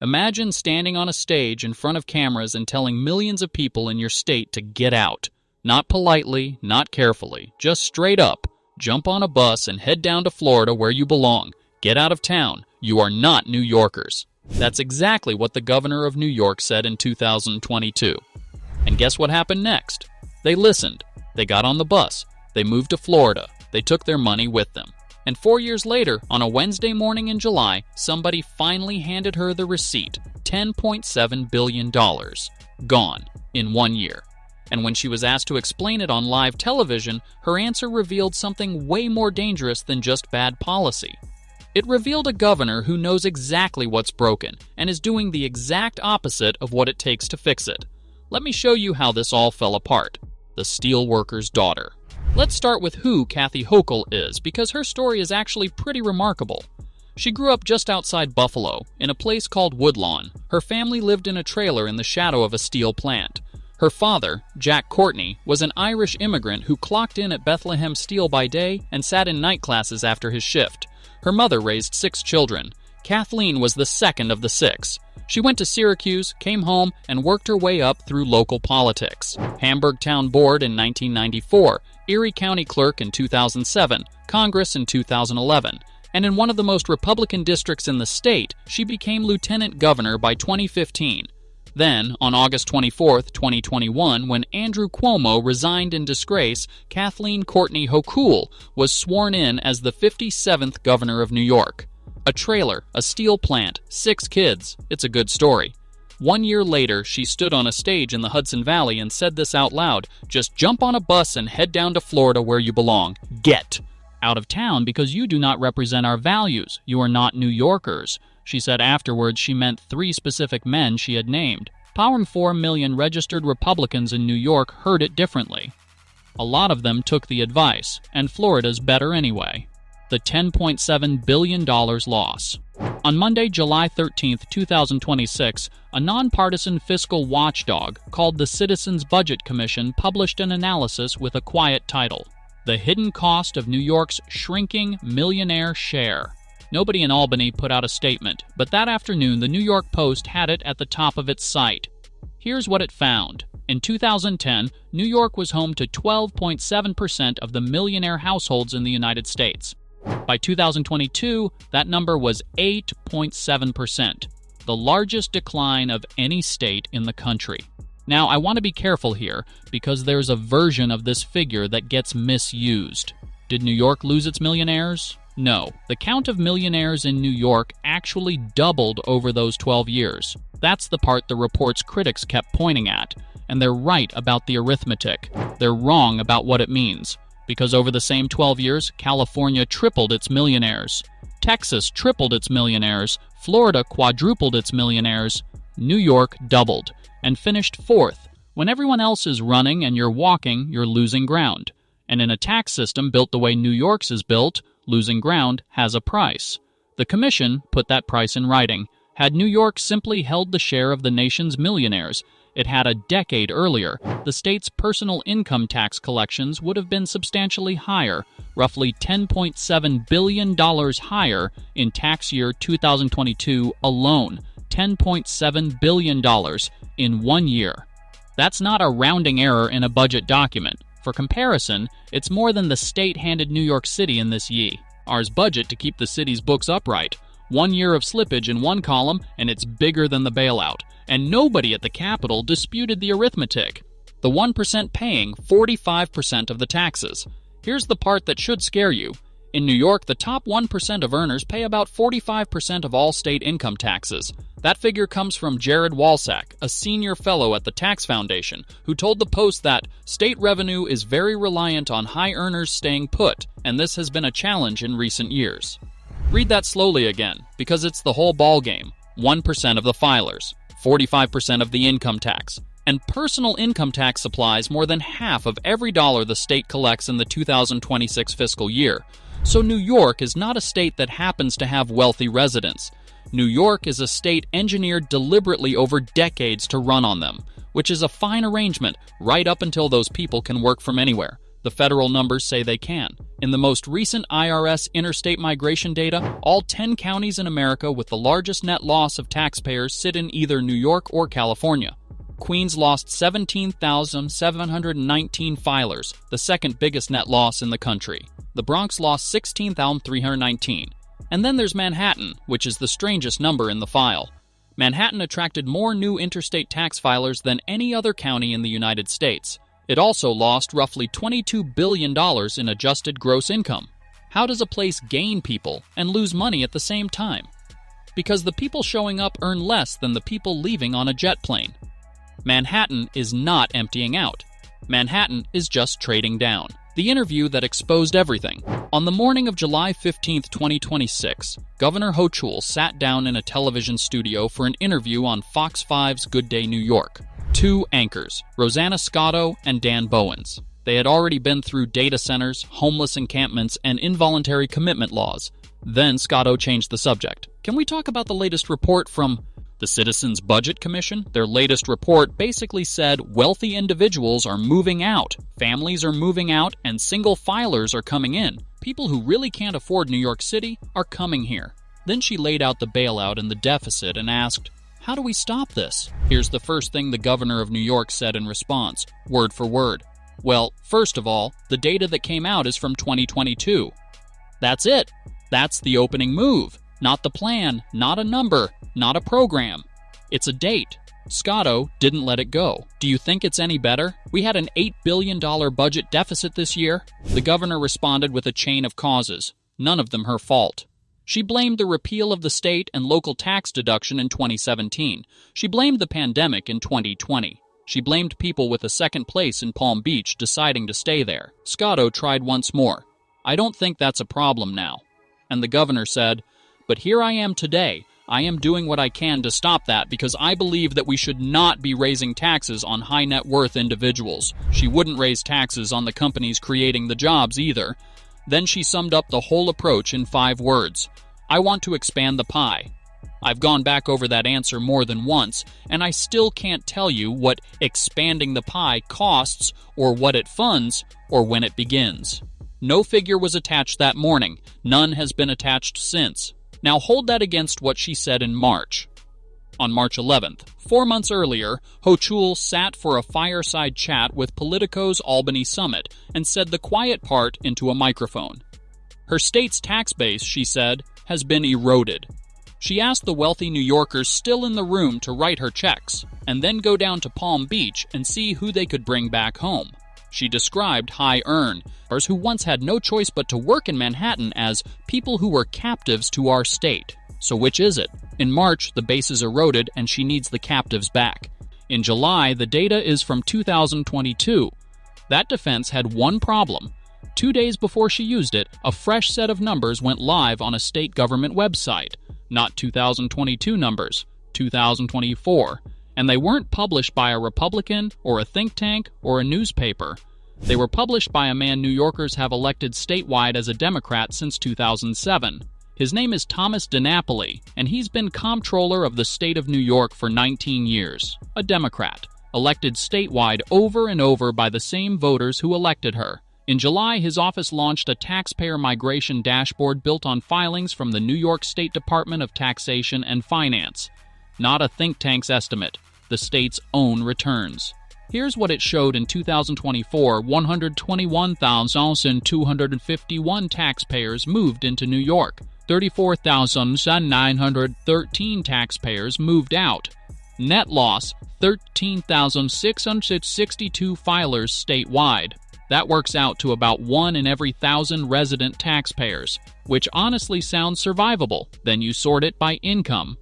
Imagine standing on a stage in front of cameras and telling millions of people in your state to get out. Not politely, not carefully, just straight up. Jump on a bus and head down to Florida where you belong. Get out of town. You are not New Yorkers. That's exactly what the governor of New York said in 2022. And guess what happened next? They listened. They got on the bus. They moved to Florida. They took their money with them. And 4 years later, on a Wednesday morning in July, somebody finally handed her the receipt. $10.7 billion. Gone in 1 year. And when she was asked to explain it on live television, her answer revealed something way more dangerous than just bad policy. It revealed a governor who knows exactly what's broken and is doing the exact opposite of what it takes to fix it. Let me show you how this all fell apart. The steelworker's daughter. Let's start with who Kathy Hochul is, because her story is actually pretty remarkable. She grew up just outside Buffalo, in a place called Woodlawn. Her family lived in a trailer in the shadow of a steel plant. Her father, Jack Courtney, was an Irish immigrant who clocked in at Bethlehem Steel by day and sat in night classes after his shift. Her mother raised 6 children. Kathleen was the second of the 6. She went to Syracuse, came home, and worked her way up through local politics. Hamburg Town Board in 1994, Erie County Clerk in 2007, Congress in 2011, and in one of the most Republican districts in the state, she became lieutenant governor by 2015. Then, on August 24, 2021, when Andrew Cuomo resigned in disgrace, Kathleen Courtney Hochul was sworn in as the 57th governor of New York. A trailer, a steel plant, 6 kids. It's a good story. 1 year later, she stood on a stage in the Hudson Valley and said this out loud: "Just jump on a bus and head down to Florida where you belong. Get out of town because you do not represent our values. You are not New Yorkers." She said afterwards she meant 3 specific men she had named. 4 million registered Republicans in New York heard it differently. A lot of them took the advice, and Florida's better anyway. The $10.7 billion loss. On Monday, July 13, 2026, a nonpartisan fiscal watchdog called the Citizens Budget Commission published an analysis with a quiet title: The Hidden Cost of New York's Shrinking Millionaire Share. Nobody in Albany put out a statement, but that afternoon the New York Post had it at the top of its site. Here's what it found. In 2010, New York was home to 12.7% of the millionaire households in the United States. By 2022, that number was 8.7%, the largest decline of any state in the country. Now, I want to be careful here, because there's a version of this figure that gets misused. Did New York lose its millionaires? No. The count of millionaires in New York actually doubled over those 12 years. That's the part the report's critics kept pointing at, and they're right about the arithmetic. They're wrong about what it means. Because over the same 12 years, California tripled its millionaires. Texas tripled its millionaires. Florida quadrupled its millionaires. New York doubled, and finished 4th. When everyone else is running and you're walking, you're losing ground. And in a tax system built the way New York's is built, losing ground has a price. The commission put that price in writing. Had New York simply held the share of the nation's millionaires it had a decade earlier, the state's personal income tax collections would have been substantially higher, roughly $10.7 billion higher in tax year 2022 alone. $10.7 billion in 1 year. That's not a rounding error in a budget document. For comparison, it's more than the state handed New York City in this year's budget to keep the city's books upright. 1 year of slippage in one column, and it's bigger than the bailout. And nobody at the Capitol disputed the arithmetic. The 1% paying 45% of the taxes. Here's the part that should scare you. In New York, the top 1% of earners pay about 45% of all state income taxes. That figure comes from Jared Walsack, a senior fellow at the Tax Foundation, who told the Post that state revenue is very reliant on high earners staying put, and this has been a challenge in recent years. Read that slowly again, because it's the whole ballgame. 1% of the filers, 45% of the income tax, and personal income tax supplies more than half of every dollar the state collects in the 2026 fiscal year. So New York is not a state that happens to have wealthy residents. New York is a state engineered deliberately over decades to run on them, which is a fine arrangement right up until those people can work from anywhere. The federal numbers say they can. In the most recent IRS interstate migration data, all 10 counties in America with the largest net loss of taxpayers sit in either New York or California. Queens lost 17,719 filers, the second biggest net loss in the country. The Bronx lost 16,319. And then there's Manhattan, which is the strangest number in the file. Manhattan attracted more new interstate tax filers than any other county in the United States. It also lost roughly $22 billion in adjusted gross income. How does a place gain people and lose money at the same time? Because the people showing up earn less than the people leaving on a jet plane. Manhattan is not emptying out. Manhattan is just trading down. The interview that exposed everything. On the morning of July 15, 2026, Governor Hochul sat down in a television studio for an interview on Fox 5's Good Day New York. Two anchors, Rosanna Scotto and Dan Bowens. They had already been through data centers, homeless encampments, and involuntary commitment laws. Then Scotto changed the subject. Can we talk about the latest report from the Citizens Budget Commission? Their latest report basically said wealthy individuals are moving out, families are moving out, and single filers are coming in. People who really can't afford New York City are coming here. Then she laid out the bailout and the deficit and asked, how do we stop this? Here's the first thing the governor of New York said in response, word for word. Well, first of all, the data that came out is from 2022. That's it. That's the opening move. Not the plan, not a number, not a program. It's a date. Scotto didn't let it go. Do you think it's any better? We had an $8 billion budget deficit this year. The governor responded with a chain of causes, none of them her fault. She blamed the repeal of the state and local tax deduction in 2017. She blamed the pandemic in 2020. She blamed people with a second place in Palm Beach deciding to stay there. Scotto tried once more. I don't think that's a problem now. And the governor said, but here I am today. I am doing what I can to stop that because I believe that we should not be raising taxes on high net worth individuals. She wouldn't raise taxes on the companies creating the jobs either. Then she summed up the whole approach in 5 words. I want to expand the pie. I've gone back over that answer more than once, and I still can't tell you what expanding the pie costs or what it funds or when it begins. No figure was attached that morning. None has been attached since. Now hold that against what she said in March. On March 11th, 4 months earlier, Hochul sat for a fireside chat with Politico's Albany Summit and said the quiet part into a microphone. Her state's tax base, she said, has been eroded. She asked the wealthy New Yorkers still in the room to write her checks and then go down to Palm Beach and see who they could bring back home. She described high earners who once had no choice but to work in Manhattan as people who were captives to our state. So which is it? In March, the base is eroded and she needs the captives back. In July, the data is from 2022. That defense had one problem. 2 days before she used it, a fresh set of numbers went live on a state government website. Not 2022 numbers, 2024. And they weren't published by a Republican or a think tank or a newspaper. They were published by a man New Yorkers have elected statewide as a Democrat since 2007. His name is Thomas DiNapoli, and he's been comptroller of the state of New York for 19 years. A Democrat, elected statewide over and over by the same voters who elected her. In July, his office launched a taxpayer migration dashboard built on filings from the New York State Department of Taxation and Finance. Not a think tank's estimate, the state's own returns. Here's what it showed in 2024. 121,251 taxpayers moved into New York. 34,913 taxpayers moved out. Net loss, 13,662 filers statewide. That works out to about 1 in every 1,000 resident taxpayers, which honestly sounds survivable. Then you sort it by income.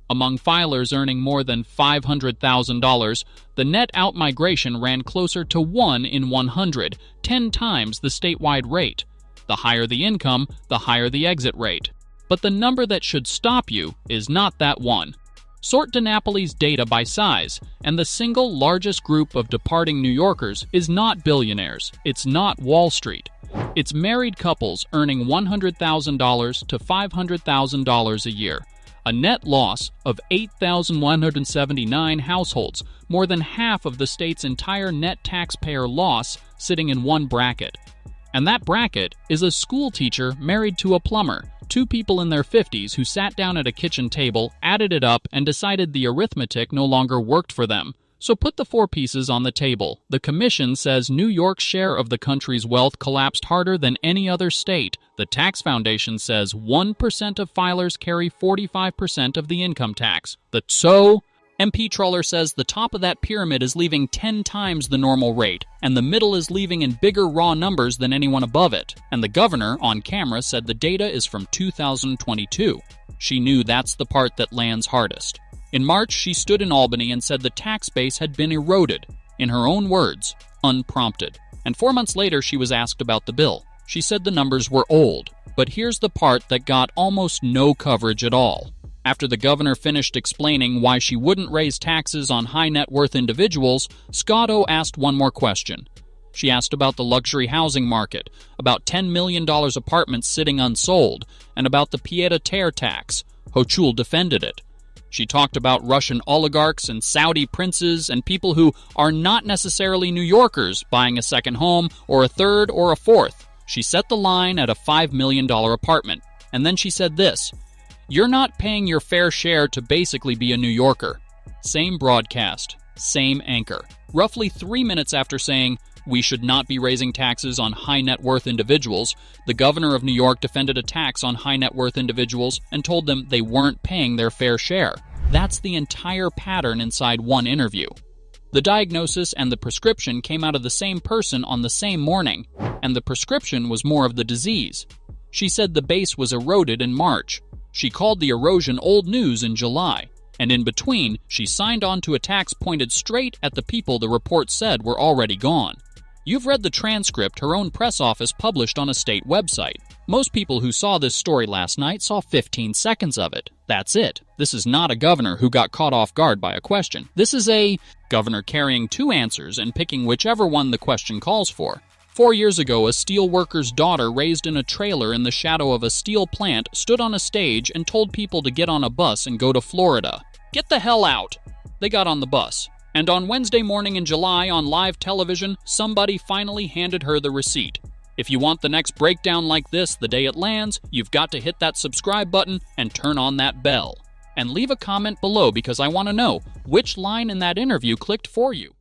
Among filers earning more than $500,000, the net out-migration ran closer to 1 in 100, 10 times the statewide rate. The higher the income, the higher the exit rate. But the number that should stop you is not that one. Sort DiNapoli's data by size, and the single largest group of departing New Yorkers is not billionaires. It's not Wall Street. It's married couples earning $100,000 to $500,000 a year. A net loss of 8,179 households, more than half of the state's entire net taxpayer loss, sitting in one bracket. And that bracket is a school teacher married to a plumber, two people in their 50s who sat down at a kitchen table, added it up, and decided the arithmetic no longer worked for them. So put the four pieces on the table. The commission says New York's share of the country's wealth collapsed harder than any other state. The tax foundation says 1% of filers carry 45% of the income tax. MP Troller says the top of that pyramid is leaving 10 times the normal rate, and the middle is leaving in bigger raw numbers than anyone above it. And the governor, on camera, said the data is from 2022. She knew that's the part that lands hardest. In March, she stood in Albany and said the tax base had been eroded. In her own words, unprompted. And 4 months later, she was asked about the bill. She said the numbers were old. But here's the part that got almost no coverage at all. After the governor finished explaining why she wouldn't raise taxes on high-net-worth individuals, Scotto asked one more question. She asked about the luxury housing market, about $10 million apartments sitting unsold, and about the pied-à-terre tax. Hochul defended it. She talked about Russian oligarchs and Saudi princes and people who are not necessarily New Yorkers buying a second home or a third or a fourth. She set the line at a $5 million apartment. And then she said this: "You're not paying your fair share to basically be a New Yorker." Same broadcast, same anchor. Roughly 3 minutes after saying, "We should not be raising taxes on high-net-worth individuals," the governor of New York defended a tax on high-net-worth individuals and told them they weren't paying their fair share. That's the entire pattern inside one interview. The diagnosis and the prescription came out of the same person on the same morning, and the prescription was more of the disease. She said the base was eroded in March. She called the erosion old news in July, and in between, she signed on to a tax pointed straight at the people the report said were already gone. You've read the transcript her own press office published on a state website. Most people who saw this story last night saw 15 seconds of it. That's it. This is not a governor who got caught off guard by a question. This is a governor carrying two answers and picking whichever one the question calls for. 4 years ago, a steel worker's daughter raised in a trailer in the shadow of a steel plant stood on a stage and told people to get on a bus and go to Florida. Get the hell out! They got on the bus. And on Wednesday morning in July on live television, somebody finally handed her the receipt. If you want the next breakdown like this the day it lands, you've got to hit that subscribe button and turn on that bell. And leave a comment below because I want to know which line in that interview clicked for you.